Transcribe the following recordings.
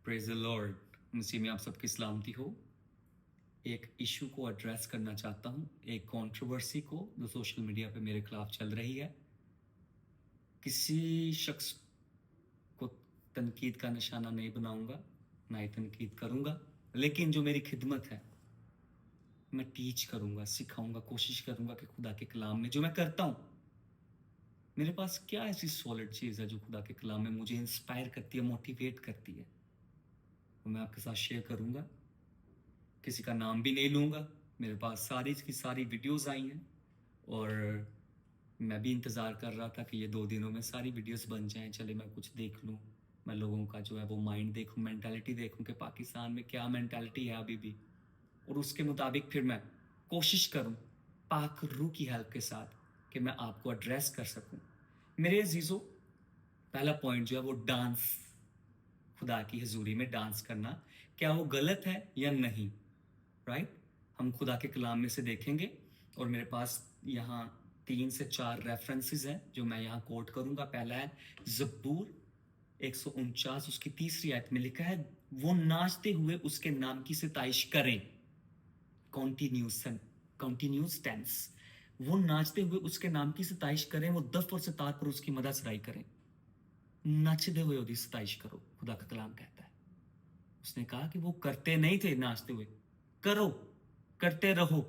Praise the Lord. मसीह में आप सबकी सलामती हो। एक इशू को एड्रेस करना चाहता हूँ, एक कंट्रोवर्सी को जो सोशल मीडिया पे मेरे खिलाफ चल रही है। किसी शख्स को तनकीद का निशाना नहीं बनाऊंगा, ना ही तनकीद करूंगा, लेकिन जो मेरी खिदमत है मैं टीच करूंगा, सिखाऊंगा, कोशिश करूंगा कि खुदा के कलाम में जो मैं करता हूँ, मेरे पास क्या ऐसी सॉलिड चीज़ है जो खुदा के कलाम में मुझे इंस्पायर करती है, मोटिवेट करती है, वो मैं आपके साथ शेयर करूंगा। किसी का नाम भी नहीं लूँगा। मेरे पास सारी की सारी वीडियोस आई हैं और मैं भी इंतज़ार कर रहा था कि ये 2 दिनों में सारी वीडियोस बन जाएं। चले मैं कुछ देख लूँ, मैं लोगों का जो है वो माइंड देखूँ, मेंटालिटी देखूँ कि पाकिस्तान में क्या मेंटालिटी है अभी भी, और उसके मुताबिक फिर मैं कोशिश करूँ पाक रूह की हेल्प के साथ कि मैं आपको एड्रेस कर सकूँ। मेरे अजीज़ों, पहला पॉइंट जो है वो डांस, खुदा की हजूरी में डांस करना, क्या वो गलत है या नहीं? राइट? हम खुदा के कलाम में से देखेंगे और मेरे पास यहाँ 3 से 4 रेफरेंसेस हैं जो मैं यहाँ कोट करूंगा। पहला है ज़बूर 149, उसकी 3री आयत में लिखा है, वो नाचते हुए उसके नाम की सिताइश करें। कॉन्टिन्यूस टेंस, वो नाचते हुए उसके नाम की सिताइश करें, वो दफ और सितार पर उसकी मदद सराई करें। नाचते हुए उसकी सिताइश करो, खुदा का कलाम कहता है। उसने कहा कि वो करते नहीं थे नाचते हुए, करो, करते रहो।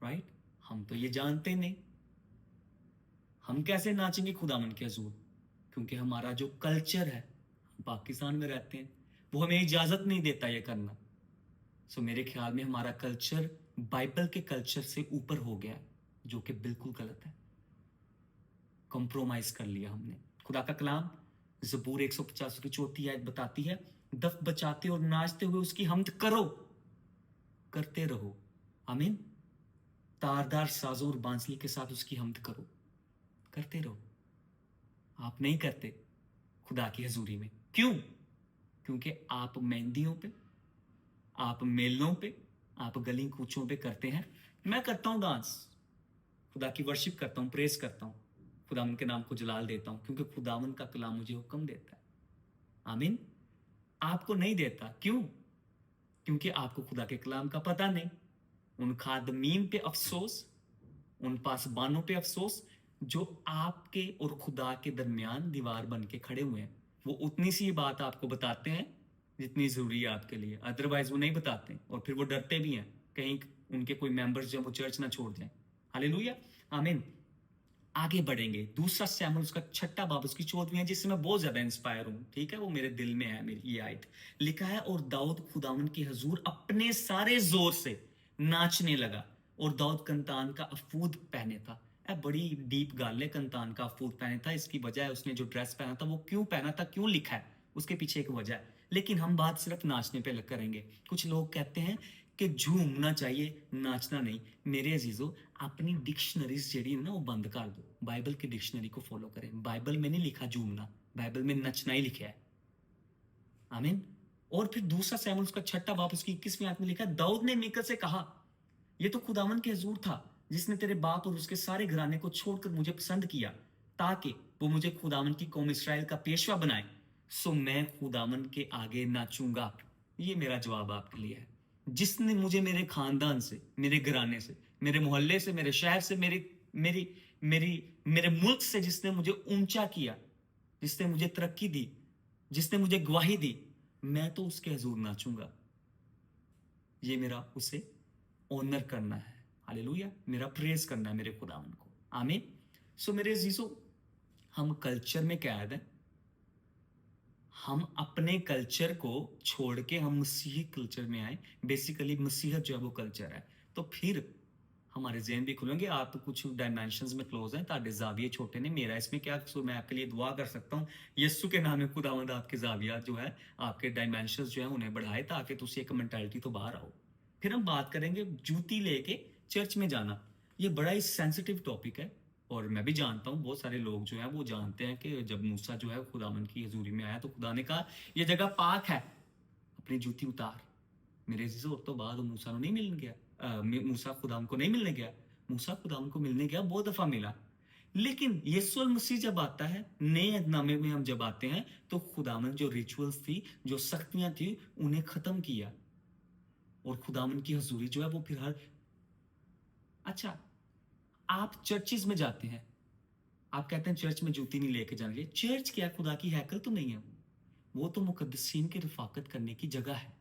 राइट? हम तो ये जानते नहीं, हम कैसे नाचेंगे खुदावन के हजूर, क्योंकि हमारा जो कल्चर है, हम पाकिस्तान में रहते हैं, वो हमें इजाजत नहीं देता ये करना। सो मेरे ख्याल में हमारा कल्चर बाइबल के कल्चर से ऊपर हो गया, जो कि बिल्कुल गलत है। कॉम्प्रोमाइज कर लिया हमने। खुदा का कलाम ज़बूर 150 की 4 आयत बताती है, दफ बचाते और नाचते हुए उसकी हमद करो, करते रहो। आमीन। तारदार साजों और बांसुरी के साथ उसकी हमद करो, करते रहो। आप नहीं करते खुदा की हजूरी में। क्यों? क्योंकि आप मेहंदियों पे, आप मेलों पे, आप गली कूचों पे करते हैं। मैं करता हूं डांस, खुदा की वर्शिप करता हूं, प्रेस करता हूं, खुदावन के नाम को जलाल देता हूं, क्योंकि खुदावन का कलाम मुझे हुक्म देता है। आमीन। आपको नहीं देता। क्यों? क्योंकि आपको खुदा के कलाम का पता नहीं। उन खादमीन पे अफसोस, उन पासबानों पे अफसोस जो आपके और खुदा के दरमियान दीवार बन के खड़े हुए हैं। वो उतनी सी बात आपको बताते हैं जितनी जरूरी है आपके लिए, अदरवाइज वो नहीं बताते, और फिर वो डरते भी हैं कहीं उनके कोई मेंबर्स जो वो चर्च ना छोड़ जाएं। हालेलुया, आमीन। आगे बढ़ेंगे। दूसरा सैमुअल उसका 6 बाब उसकी 14वीं है, जिससे मैं बहुत ज्यादा इंस्पायर हूं। ठीक है, वो मेरे दिल में है, मेरी ये आयत लिखा है, और दाऊद खुदावन के हजूर अपने सारे जोर से नाचने लगा और दाऊद कंतान का अफूद पहने था। बड़ी डीप गाल है, कंतान का अफूद पहने था। इसकी वजह है उसने जो ड्रेस पहना था वो क्यों पहना था, क्यों लिखा है, उसके पीछे एक वजह है। लेकिन हम बात सिर्फ नाचने पे करेंगे। कुछ लोग कहते हैं कि झूमना चाहिए, नाचना नहीं। मेरे अजीजों, अपनी डिक्शनरीज जेडी ना वो बंद कर दो, बाइबल की डिक्शनरी को फॉलो करें। बाइबल में नहीं लिखा झूमना, बाइबल में नचना ही लिखा है। आमीन। और फिर दूसरा सैमुअल उसका 6 बाब उसकी 21वीं आयत में लिखा, दाऊद ने मीकल से कहा, ये तो खुदावन के हजूर था जिसने तेरे बाप और उसके सारे घराने को छोड़कर मुझे पसंद किया, ताकि वो मुझे खुदावन की कौम इसराइल का पेशवा बनाए। सो मैं खुदावन के आगे नाचूंगा। ये मेरा जवाब आपके लिए है। जिसने मुझे मेरे खानदान से, मेरे घराने से, मेरे मोहल्ले से, मेरे शहर से, मेरी मेरी मेरी मेरे मुल्क से जिसने मुझे ऊंचा किया, जिसने मुझे तरक्की दी, जिसने मुझे गवाही दी, मैं तो उसके हजूर नाचूंगा। ये मेरा उसे ऑनर करना है। हालेलुया, मेरा प्रेज करना है मेरे खुदावन को। आमीन। सो मेरे अजीजों, हम कल्चर में कैद हैं। हम अपने कल्चर को छोड़ के हम मसीही कल्चर में आए। बेसिकली मसीहत जो है वो कल्चर है। तो फिर हमारे जहन भी खुलेंगे। आप कुछ डायमेंशंस में क्लोज हैं, ताकि जाविये छोटे ने, मेरा इसमें क्या कसूर, मैं आपके लिए दुआ कर सकता हूँ यस्सु के नाम में खुदावंद आपके जाविया जो है, आपके डायमेंशंस जो है उन्हें बढ़ाए, ताकि तुम एक मेंटालिटी तो बाहर आओ। फिर हम बात करेंगे जूती लेके चर्च में जाना। ये बड़ा ही सेंसिटिव टॉपिक है, और मैं भी जानता हूँ बहुत सारे लोग जो हैं वो जानते हैं कि जब मूसा जो है खुदावन की हजूरी में आया तो खुदा ने कहा ये जगह पाक है, अपनी जूती उतार। मेरे जोर तो बाद मूसा को नहीं मिलने गया, मूसा खुदाम को नहीं मिलने गया। मूसा खुदाम को मिलने गया, बहुत दफा मिला, लेकिन यीशु मसीह जब आता है, नए नामे में हम जब आते हैं, तो खुदावन जो रिचुअल्स थी, जो शक्तियां थी, उन्हें खत्म किया। और खुदावन की हजूरी जो है वो फिर हर अच्छा, आप चर्चिज में जाते हैं, आप कहते हैं चर्च में जूती नहीं लेके जाएंगे। चर्च क्या, खुदा की हैकल तो नहीं है वो तो मुकद्दसीन की रफाकत करने की जगह है।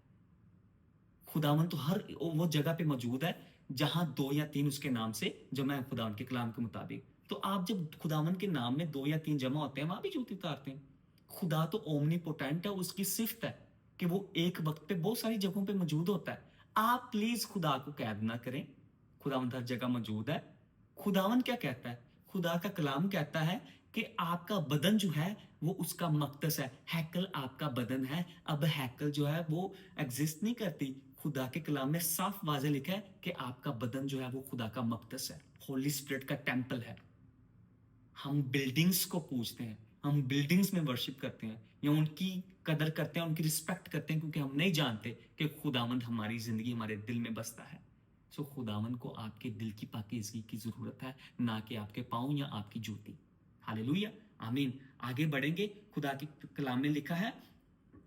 खुदावन तो हर वो जगह पे मौजूद है जहां 2 या 3 उसके नाम से जमा है खुदावन के कलाम के मुताबिक। तो आप जब खुदावन के नाम में 2 या 3 जमा होते हैं, वहां भी जूती उतारते हैं। खुदा तो ओमनीपोटेंट है, उसकी सिफ्त है कि वो एक वक्त पे बहुत सारी जगहों पे मौजूद होता है। आप प्लीज खुदा को कैद ना करें, खुदावन हर जगह मौजूद है। खुदावन क्या कहता है, खुदा का कलाम कहता है कि आपका बदन जो है वो उसका मकदस है, हैकल आपका बदन है। अब हैकल जो है वो एग्जिस्ट नहीं करती। खुदा के कलाम में साफ वाजे लिखा है कि आपका बदन जो है वो खुदा का मकदस है, होली स्पिरिट का टेंपल है। हम बिल्डिंग्स को पूजते हैं, हम बिल्डिंग्स में वर्शिप करते हैं या उनकी कदर करते हैं, उनकी रिस्पेक्ट करते हैं, क्योंकि हम नहीं जानते कि खुदावंद हमारी जिंदगी हमारे दिल में बसता है। सो खुदावंद को आपके दिल की पाकीज़गी की जरूरत है, ना कि आपके पाँव या आपकी जूती। हालेलुया, आमीन। आगे बढ़ेंगे। खुदा के कलाम में लिखा है,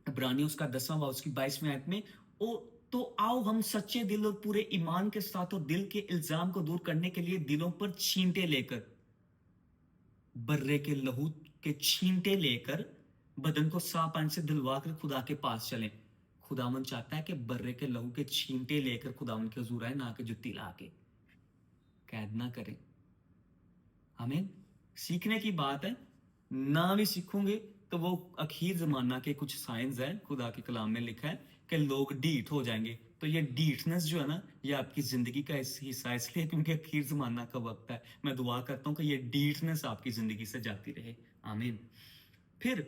इब्रानियों उसका 10वां बाब उसकी 22वीं आयत में, ओ तो आओ हम सच्चे दिल और पूरे ईमान के साथ और दिल के इल्जाम को दूर करने के लिए दिलों पर छींटे लेकर, बर्रे के लहू के छींटे लेकर बदन को साफ पानी से धुलवा कर खुदा के पास चलें। खुदावन चाहता है कि बर्रे के लहू के छींटे लेकर खुदावन के हुजूर आए, ना कि जुत्ती ला के। कैद ना करें। हमें सीखने की बात है, ना भी सीखोगे तो वो अखीर जमाना के कुछ साइंस है, खुदा के कलाम में लिखा है कि लोग ढीठ हो जाएंगे। तो ये ढीठनेस जो है ना, ये आपकी जिंदगी का हिस्सा इसलिए क्योंकि अखीर जमाना का वक्त है। मैं दुआ करता हूँ कि ये ढीठनेस आपकी जिंदगी से जाती रहे, आमीन। फिर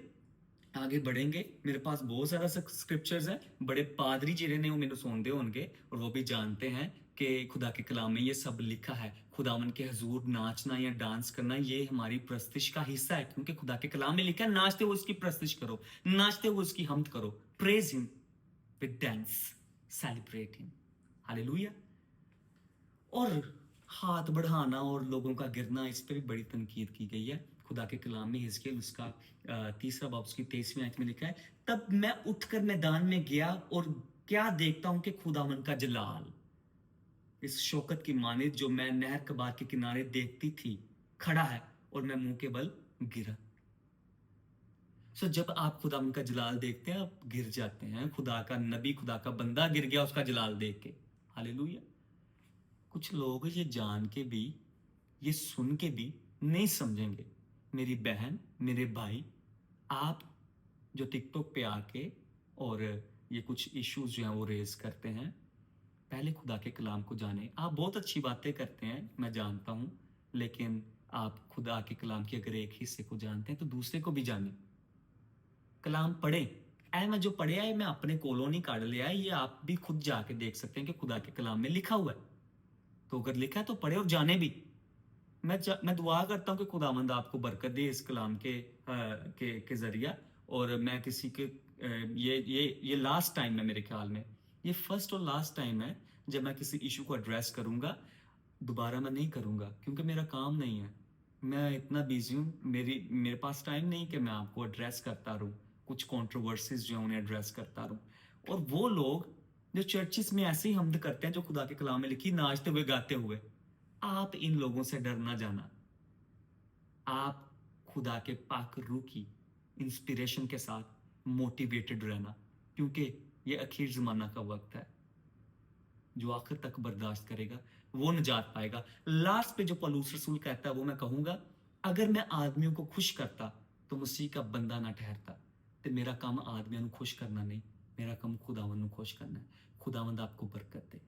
आगे बढ़ेंगे। मेरे पास बहुत सारा स्क्रिप्चर्स है, बड़े पादरी जिन्हें ने वो मैंने सुनते होंगे और वो भी जानते हैं कि खुदा के कलाम में ये सब लिखा है। खुदावन के हजूर नाचना या डांस करना ये हमारी प्रस्तिश का हिस्सा है, क्योंकि खुदा के कलाम में लिखा है नाचते हुए उसकी प्रस्तिश करो, नाचते हुए उसकी हमद करो, praise him with dance, celebrate him. Hallelujah. और हाथ बढ़ाना और लोगों का गिरना, इस पर भी बड़ी तनकीद की गई है। खुदा के कलाम में हिजकिय्याह उसका 3रा बाब उसकी 23वीं आयत में लिखा है, तब मैं उठकर मैदान में गया और क्या देखता हूं कि खुदावन का जलाल इस शौकत की मानिद जो मैं नहर कबार के किनारे देखती थी खड़ा है, और मैं मुंह के बल गिरा। जब आप खुदावन का जलाल देखते हैं, आप गिर जाते हैं। खुदा का नबी, खुदा का बंदा गिर गया उसका जलाल देख के। हालेलुया। कुछ लोग ये जान के भी, ये सुन के भी नहीं समझेंगे। मेरी बहन, मेरे भाई, आप जो टिकटॉक पे आके और ये कुछ इश्यूज जो हैं वो रेज करते हैं, पहले खुदा के कलाम को जाने। आप बहुत अच्छी बातें करते हैं, मैं जानता हूं, लेकिन आप खुदा के कलाम की अगर एक हिस्से को जानते हैं तो दूसरे को भी जाने। कलाम पढ़े। ऐ मैं जो पढ़े आए मैं अपने कोलों नहीं काट लिया है, ये आप भी खुद जाके देख सकते हैं कि खुदा के कलाम में लिखा हुआ है। तो अगर लिखा है तो पढ़े और जाने भी। मैं दुआ करता हूँ कि खुदावंद आपको बरकत दे इस कलाम के जरिया। और मैं किसी के ये लास्ट टाइम है, मेरे ख्याल में ये फर्स्ट और लास्ट टाइम है जब मैं किसी इशू को एड्रेस करूंगा। दोबारा मैं नहीं करूंगा, क्योंकि मेरा काम नहीं है, मैं इतना बिजी हूँ, मेरे पास टाइम नहीं कि मैं आपको एड्रेस करता रहूँ, कुछ कंट्रोवर्सीज जो है उन्हें एड्रेस करता रहूँ। और वो लोग जो चर्चिस में ऐसे ही हमद करते हैं जो खुदा के कलाम में लिखी, नाचते हुए गाते हुए, आप इन लोगों से डर ना जाना। आप खुदा के पाक रूह की इंस्पिरेशन के साथ मोटिवेटेड रहना, क्योंकि ये आखिर जमाना का वक्त है। जो आखिर तक बर्दाश्त करेगा वो निजात पाएगा। लास्ट पे जो पौलुस रसूल कहता है वो मैं कहूंगा, अगर मैं आदमियों को खुश करता तो मसीह का बंदा ना ठहरता। तो मेरा काम आदमियों को खुश करना नहीं, मेरा काम खुदावन को खुश करना है। खुदावंद आपको बरकत दे।